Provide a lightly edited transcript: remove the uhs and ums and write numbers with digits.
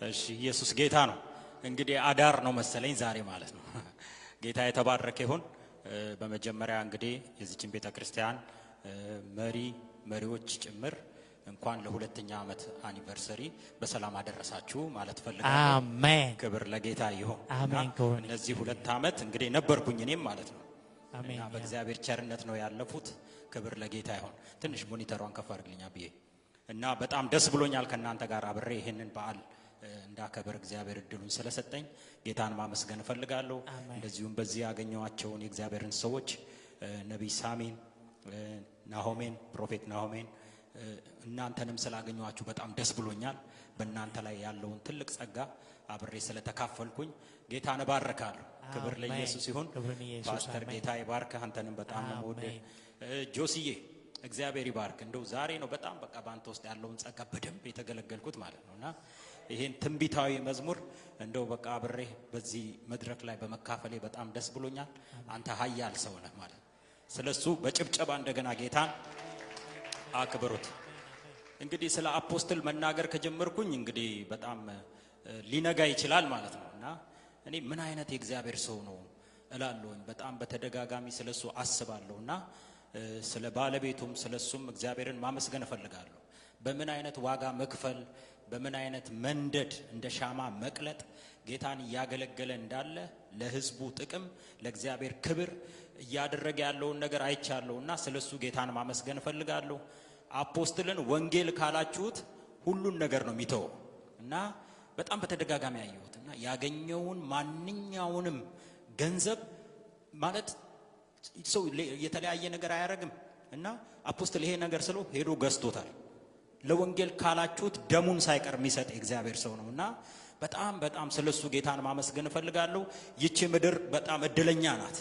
እሺ ኢየሱስ ጌታ ነው። እንግዲህ አዳር ነው መሰለኝ ዛሬ ማለት ነው። ጌታ የተባረከ ይሁን። በመጀመሪያ እንግዲህ የዚህችን ቤተክርስቲያን መሪዎች ጭምር እንኳን ለሁለተኛ ዓመት አኒቨርሰሪ በሰላም አደረሳችሁ ማለት ፈልጋለሁ። አሜን። ክብር ለጌታ ይሁን። አሜን። እነዚህ 2 ዓመት እንግዲህ ነበርኩኝ እኔም ማለት ነው። አሜን። እና በእግዚአብሔር ቸርነት ነው ያለፉት። ክብር ለጌታ ይሁን። ትንሽ ሞኒተሯን ከፍ አድርግልኛ ብዬ እና በጣም ደስ ብሎኛል ከናንተ ጋር አብሬ ይሄንን በዓል እንዳከበር እግዚአብሔር እድሉን ስለሰጠኝ ጌታን ማመስገን ፈልጋለሁ። እንደዚሁም በዚህ ያገኘዋቸውን የእግዚአብሔርን ሰዎች ነብይ ሳሚን፣ ናሆሜን፣ ፕሮፌት ናሆሜን እናንተንም ስላገኘዋችሁ በጣም ደስ ብሎኛል። በእናንተ ላይ ያለውን ትልቅ ጸጋ አብሬ ስለተካፈልኩኝ ጌታን ባረካለሁ። ክብር ለኢየሱስ ይሁን። ፓስተር ጌታ ይባርክ። አንተንም በጣም ነው ወደ ጆሲዬ እግዚአብሔር ይባርክ። እንደው ዛሬ ነው በጣም በቃ ባንተ ውስጥ ያለውን ጸጋ በደንብ የተገለገልኩት ማለት ነውና ይሄን ትንቢታዊ መዝሙር እንደው በቃ አብሬ በዚህ መድረክ ላይ በመካፈሌ በጣም ደስ ብሎኛል። አንተ ኃያል ሰው ነህ ማለት ስለሱ በጭብጨባ እንደገና ጌታን አክብሩት። እንግዲህ ስለ አፖስትል መናገር ከጀመርኩኝ እንግዲህ በጣም ሊነጋ ይችላል ማለት ነውና እኔ ምን አይነት የእግዚአብሔር ሰው ነው እላለሁኝ። በጣም በተደጋጋሚ ስለሱ አስባለሁና ስለ ባለቤቱም ስለሱም እግዚአብሔርን ማመስገን እፈልጋለሁ። በምን አይነት ዋጋ መክፈል፣ በምን አይነት መንደድ እንደ ሻማ መቅለጥ ጌታን እያገለገለ እንዳለ ለሕዝቡ ጥቅም ለእግዚአብሔር ክብር እያደረገ ያለውን ነገር አይቻለሁና ስለሱ ጌታን ማመስገን እፈልጋለሁ። አፖስትልን ወንጌል ካላችሁት ሁሉን ነገር ነው የሚተው እና በጣም በተደጋጋሚ ያየሁትና ያገኘውን ማንኛውንም ገንዘብ ማለት ሰው የተለያየ ነገር አያረግም እና አፖስትል ይሄ ነገር ስለው ሄዶ ገዝቶታል። ለወንጌል ካላችሁት ደሙን ሳይቀር የሚሰጥ እግዚአብሔር ሰው ነውና በጣም ስለሱ ጌታን ማመስገን እፈልጋለሁ። ይቺ ምድር በጣም እድለኛ ናት።